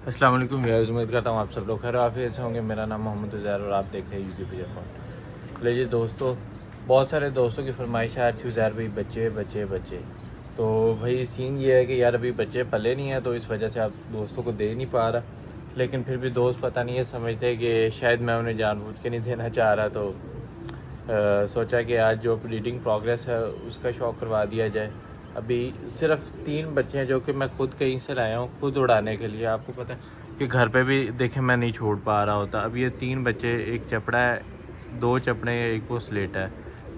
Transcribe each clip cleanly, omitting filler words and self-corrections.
अस्सलाम वालेकुम व्यूअर्स, उम्मीद करता हूँ आप सब लोग खैर आफियत से होंगे। मेरा नाम मोहम्मद उज़ैर और आप देख रहे हैं यूट्यूब अकाउंट। लीजिए दोस्तों, बहुत सारे दोस्तों की फरमाइश है थी उज़ैर भाई बच्चे बच्चे बच्चे। तो भाई सीन ये है कि यार अभी बच्चे पले नहीं हैं, तो इस वजह से आप दोस्तों को दे नहीं पा रहा। लेकिन फिर भी दोस्त पता नहीं है समझते कि शायद मैं उन्हें जानबूझ के नहीं देना चाह रहा। तो सोचा कि आज जो ब्रीडिंग प्रोग्रेस है उसका शौक़ करवा दिया जाए। अभी सिर्फ 3 बच्चे हैं जो कि मैं खुद कहीं से लाया हूँ खुद उड़ाने के लिए। आपको पता है कि घर पे भी देखें मैं नहीं छोड़ पा रहा होता। अब ये 3 बच्चे, एक चपड़ा है, 2 चपड़े हैं, एक वो स्लेट है,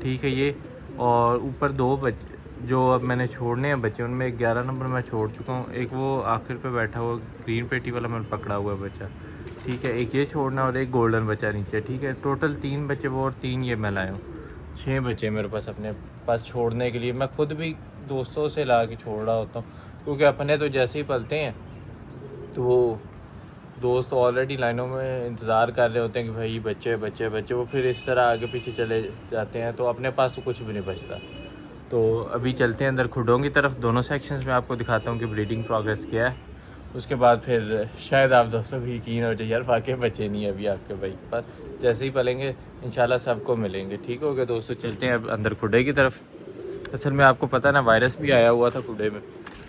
ठीक है ये। और ऊपर 2 बच्चे जो अब मैंने छोड़ने हैं बच्चे, उनमें 11 नंबर मैं छोड़ चुका हूँ। एक वो आखिर पे बैठा हुआ ग्रीन पेटी वाला मैंने पकड़ा हुआ बच्चा, ठीक है। एक ये छोड़ना और एक गोल्डन बच्चा नीचे, ठीक है। टोटल 3 बच्चे वो और 3 ये मैं लाया हूँ। 6 बच्चे मेरे पास अपने पास छोड़ने के लिए। मैं खुद भी दोस्तों से ला के छोड़ रहा होता हूँ, क्योंकि अपने तो जैसे ही पलते हैं तो वो दोस्त ऑलरेडी लाइनों में इंतज़ार कर रहे होते हैं कि भाई बच्चे बच्चे बच्चे। वो फिर इस तरह आगे पीछे चले जाते हैं, तो अपने पास तो कुछ भी नहीं बचता। तो अभी चलते हैं अंदर खुडों की तरफ। दोनों सेक्शंस में आपको दिखाता हूँ कि ब्रीडिंग प्रोग्रेस क्या है। उसके बाद फिर शायद आप दोस्तों भी यकीन हो जाए यार वाकई बच्चे नहीं है अभी आपके भाई के पास। जैसे ही पलेंगे इंशाल्लाह सबको मिलेंगे, ठीक हो गया दोस्तों। चलते हैं अब अंदर खुडे की तरफ। असल में आपको पता है ना, वायरस भी आया हुआ था खुडे में,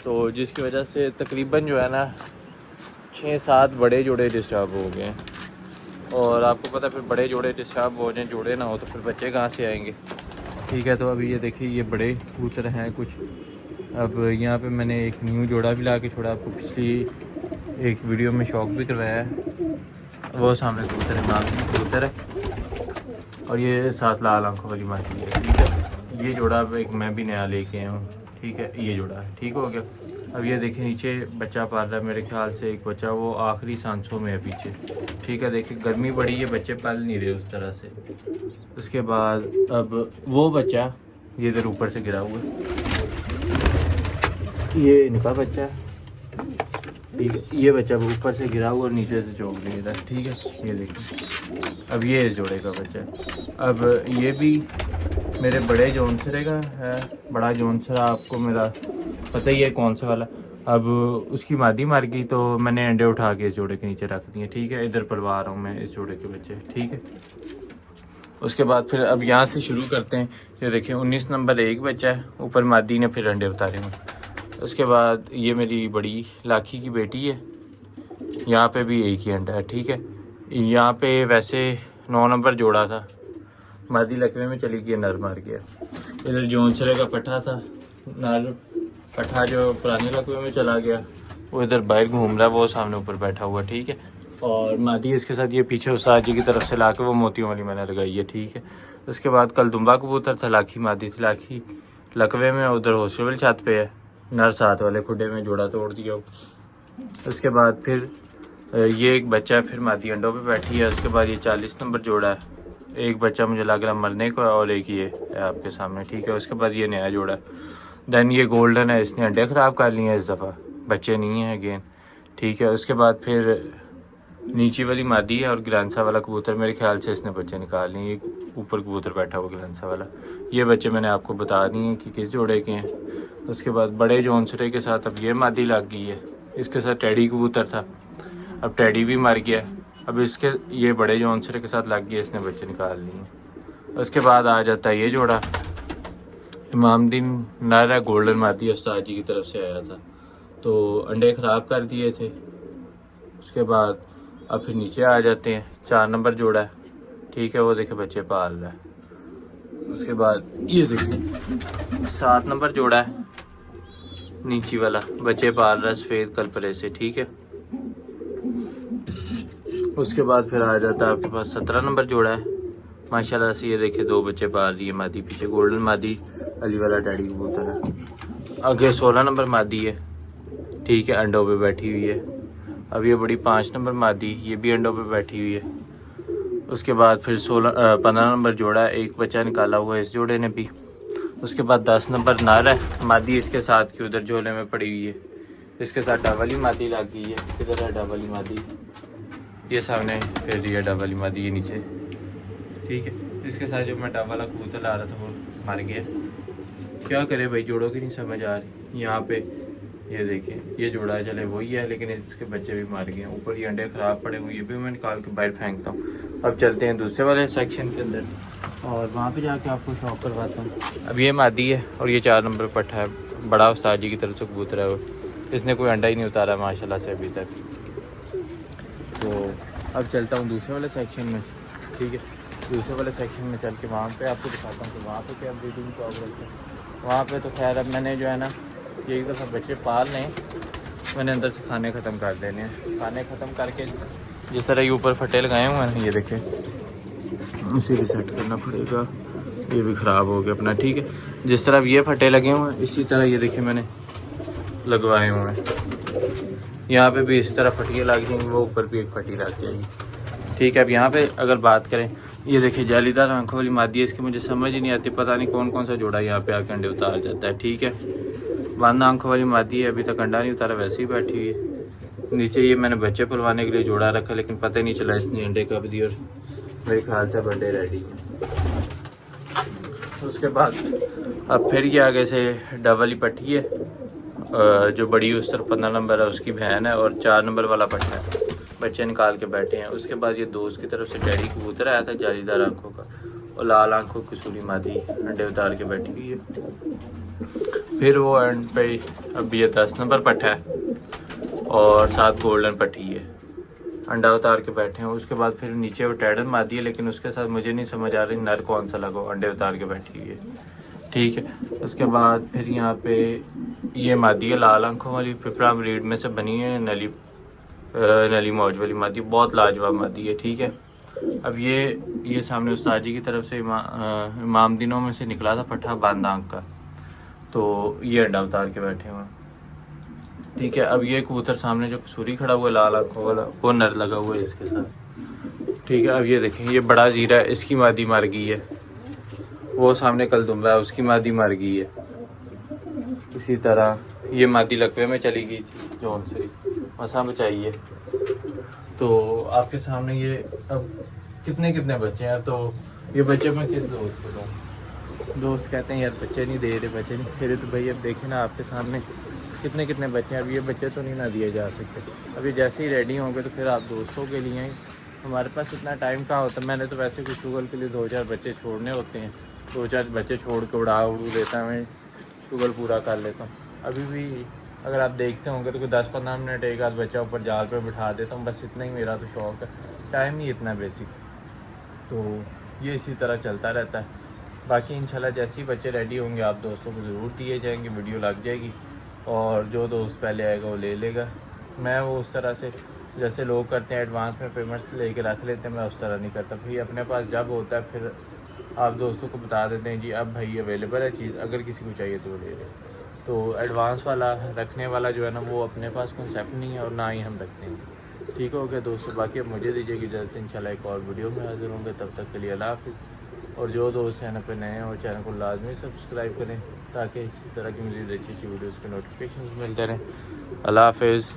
तो जिसकी वजह से तकरीबन जो है ना 6-7 बड़े जोड़े डिस्टर्ब हो गए हैं। और आपको पता है फिर बड़े जोड़े डिस्टर्ब हो जाए, जोड़े ना हो तो फिर बच्चे कहाँ से आएंगे, ठीक है। तो अभी ये देखिए ये बड़े कबूतर हैं कुछ। अब यहाँ पे मैंने एक न्यू जोड़ा भी ला के छोड़ा, आपको पिछली एक वीडियो में शौक भी करवाया है। वो सामने कबूतर है, नाम कबूतर है। और ये 7 लाल आंखों वाली माही है, ठीक है। ये जोड़ा अब एक मैं भी नया लेके आया हूँ, ठीक है। ये जोड़ा है, ठीक हो गया। अब ये देखिए नीचे बच्चा पाल रहा है मेरे ख्याल से एक बच्चा, वो आखिरी सांसों में है पीछे, ठीक है। देखिए गर्मी बड़ी है, बच्चे पल नहीं रहे उस तरह से। उसके बाद अब वो बच्चा ये इधर ऊपर से गिरा हुआ है, ये इनका बच्चा है, ठीक है। ये बच्चा ऊपर से गिरा हुआ और नीचे से चौक दिया इधर, ठीक है। ये देखिए अब ये इस जोड़े का बच्चा है। अब ये भी मेरे बड़े जौनसरे का है। बड़ा जौनसरा आपको मेरा पता ही है कौन सा वाला। अब उसकी मादी मर गई तो मैंने अंडे उठा के इस जोड़े के नीचे रख दिए, ठीक है। इधर पलवा रहा हूँ मैं इस जोड़े के बच्चे, ठीक है। उसके बाद फिर अब यहाँ से शुरू करते हैं। ये देखिए 19 नंबर एक बच्चा है, ऊपर मादी ने फिर अंडे उतारे हुए। उसके बाद ये मेरी बड़ी लाखी की बेटी है, यहाँ पे भी एक ही अंडा है, ठीक है। यहाँ पे वैसे 9 नंबर जोड़ा था, मादी लकवे में चली गई, नर मार गया। इधर जौनसरे का पट्ठा था, नर पट्ठा जो पुराने लकवे में चला गया, वो इधर बाहर घूम रहा है, वो सामने ऊपर बैठा हुआ, ठीक है। और मादी इसके साथ ये पीछे उस्ताद जी की तरफ से ला के वो मोतियों वाली मैंने लगाई है, ठीक है। उसके बाद कल दुम्बा कबूतर था, लाखी मादी थी, लाखी लकवे में, उधर हॉस्पिटल छत पे है, नर साथ वाले खुडे में जोड़ा तोड़ दिया। उसके बाद फिर ये एक बच्चा है, फिर मादी अंडों पे बैठी है। उसके बाद ये 40 नंबर जोड़ा है, एक बच्चा मुझे लग रहा मरने को है और एक ये है आपके सामने, ठीक है। उसके बाद ये नया जोड़ा है। देन ये गोल्डन है, इसने अंडे ख़राब कर लिए हैं इस दफ़ा, बच्चे नहीं हैं अगेन, ठीक है। उसके बाद फिर नीचे वाली मादी है और गिलांसा वाला कबूतर, मेरे ख्याल से इसने बच्चे निकाल लिए। ये ऊपर कबूतर बैठा हुआ गिलांसा वाला, ये बच्चे मैंने आपको बता दिए हैं कि किस जोड़े के हैं। उसके बाद बड़े जौनसरे के साथ अब ये मादी लग गई है, इसके साथ टैडी कबूतर था, अब टैडी भी मर गया। अब इसके ये बड़े जौनसरे के साथ लग गया, इसने बच्चे निकाल लिए। उसके बाद आ जाता है ये जोड़ा, इमामदीन नर है, गोल्डन मादी उस्ताद जी की तरफ से आया था, तो अंडे ख़राब कर दिए थे। उसके बाद अब फिर नीचे आ जाते हैं, 4 नंबर जोड़ा है, ठीक है। वो देखे बच्चे पाल रहा है। उसके बाद ये देखिए 7 नंबर जोड़ा है, नीची वाला बच्चे पाल रहा है सफ़ेद कलपरे से, ठीक है। उसके बाद फिर आ जाता है आपके पास 17 नंबर जोड़ा है, माशाल्लाह से। ये देखिए 2 बच्चे पाल रही है मादी, पीछे गोल्डन मादी अली वाला टैडी कबूतर है। आगे 16 नंबर मादी है, ठीक है, अंडों पे बैठी हुई है। अब ये बड़ी 5 नंबर मादी, ये भी अंडों पे बैठी हुई है। उसके बाद फिर 15 नंबर जोड़ा है, एक बच्चा निकाला हुआ है इस जोड़े ने भी। उसके बाद 10 नंबर नर है, मादी इसके साथ की उधर झोले में पड़ी हुई है, इसके साथ डबल मादी लग गई है। इधर है डबल मादी, ये सामने, फिर ये डबल मादी ये नीचे, ठीक है। इसके साथ जो मैं डबल वाला कबूतर ला रहा था वो मर गया। क्या करे भाई, जोड़ों की नहीं समझ आ रही। यहाँ पे ये देखिए, ये जोड़ा चले वही है, लेकिन इसके बच्चे भी मार गए हैं। ऊपर ये अंडे ख़राब पड़े हुए, ये भी मैं निकाल के बाहर फेंकता हूँ। अब चलते हैं दूसरे वाले सेक्शन के अंदर और वहाँ पे जाके आपको शौक करवाता हूँ। अब ये मादी है और ये 4 नंबर पट्टा है, बड़ा उस्ताद जी की तरफ से कबूतर है वो। इसने कोई अंडा ही नहीं उतारा माशाल्लाह से अभी तक। तो अब चलता हूँ दूसरे वाले सेक्शन में, ठीक है। दूसरे वाले सेक्शन में चल के वहाँ पे आपको दिखाता हूँ कि वहाँ पे क्या ब्रीडिंग प्रोग्रेस है। वहाँ पे तो खैर अब मैंने जो है ना ये एक दफ़ा बच्चे पाल लें, मैंने अंदर से खाने ख़त्म कर देने हैं। खाने ख़त्म करके जिस तरह ये ऊपर फटे लगाए हुए हैं, ये देखें, इसे भी सेट करना पड़ेगा। ये भी ख़राब हो गया अपना, ठीक है। जिस तरह ये फटे लगे हुए हैं इसी तरह ये देखिए मैंने लगवाए हुए हैं। यहाँ पे भी इस तरह फटियाँ लग जाएंगी, वो ऊपर भी एक फटी लग जाएगी, ठीक है। अब यहाँ पे अगर बात करें, ये देखिए जालीदार आंखों वाली मादी है, इसकी मुझे समझ ही नहीं आती, पता नहीं कौन कौन सा जोड़ा यहाँ पे आके अंडे उतार जाता है, ठीक है। बंद आंखों वाली मादी है, अभी तक अंडा नहीं उतारा, वैसे ही बैठी हुई है। नीचे ये मैंने बच्चे पलवाने के लिए जोड़ा रखा, लेकिन पता ही नहीं चला इसने अंडे कब दिए, और मेरे ख्याल से बर्थडे रेडी है। उसके बाद अब फिर ये आगे से डबल ही पट्टी है, जो बड़ी उस तरफ 15 नंबर है उसकी बहन है, और 4 नंबर वाला पट्टा है, बच्चे निकाल के बैठे हैं। उसके बाद ये दोस्त की तरफ से डैडी कबूतर आया था जालीदार आंखों का, और लाल आंखों की कसूरी मादी अंडे उतार के बैठी हुई है। फिर वो एंड पे अब ये 10 नंबर पट्टा है और 7 गोल्डन पट्टी है, अंडा उतार के बैठे हैं। उसके बाद फिर नीचे वो टैडन मादी है, लेकिन उसके साथ मुझे नहीं समझ आ रही नर कौन सा लगा, अंडे उतार के बैठी हुई है, ठीक है। उसके बाद फिर यहाँ पे ये मादी है लाल आंखों वाली, पिपरा ब्रीड में से बनी है, नली मौज वाली मादी, बहुत लाजवाब मादी है, ठीक है। अब ये सामने उस्ताद जी की तरफ से इमाम दिनों में से निकला था पट्ठा बांध आंख का, तो ये अंडा उतार के बैठे हुए, ठीक है। अब ये कबूतर सामने जो कसूरी खड़ा हुआ है लाल आंखों वाला, वो नर लगा हुआ है इसके साथ, ठीक है। अब ये देखें, ये बड़ा जीरा है, इसकी मादी मर गई है। वो सामने कलदुम्बा है, उसकी मादी मर गई है। इसी तरह ये मादी लकवे में चली गई थी, जौन से मसा बचाई है। तो आपके सामने ये अब कितने बच्चे हैं, तो ये बच्चे मैं किस दोस्त को दूँ? दोस्त कहते हैं यार बच्चे नहीं दे रहे, तो भाई अब देखें ना आपके सामने कितने बच्चे हैं। अब ये बच्चे तो नहीं ना दिए जा सकते। अभी जैसे ही रेडी होंगे तो फिर आप दोस्तों के लिए, हमारे पास इतना टाइम कहाँ होता। मैंने तो वैसे कुछ शुगल के लिए 2-4 बच्चे छोड़ने होते हैं, 2-4 बच्चे छोड़ के उड़ू देता मैं, शुगल पूरा कर लेता हूँ। अभी भी अगर आप देखते होंगे तो कोई 10-15 मिनट एक आध बच्चा ऊपर जाल पे बिठा देता हूँ, बस इतना ही मेरा तो शौक़ है, टाइम ही इतना बेसिक। तो ये इसी तरह चलता रहता है। बाकी इंशाल्लाह जैसे ही बच्चे रेडी होंगे आप दोस्तों को ज़रूर दिए जाएंगे, वीडियो लग जाएगी, और जो दोस्त पहले आएगा वो ले लेगा। मैं वो उस तरह से जैसे लोग करते हैं एडवांस में पेमेंट्स लेके रख लेते हैं, मैं उस तरह नहीं करता। फिर अपने पास जब होता है फिर आप दोस्तों को बता देते हैं जी अब भाई अवेलेबल है चीज़, अगर किसी को चाहिए तो वो ले ले। तो एडवांस वाला रखने वाला जो है ना वो अपने पास कॉन्सेप्ट नहीं है, और ना ही हम रखते हैं। ठीक हो गया दोस्तों, बाकी अब मुझे दीजिए इजाज़त, इंशाल्लाह एक और वीडियो में हाजिर होंगे, तब तक के लिए अल्लाह हाफ़िज़। और जो दोस्त चैनल पे नए हैं वो चैनल को लाजमी सब्सक्राइब करें, ताकि इसी तरह की मज़ीद अच्छी वीडियोज़ के नोटिफिकेशन मिलते रहें। अल्लाह हाफ़िज़।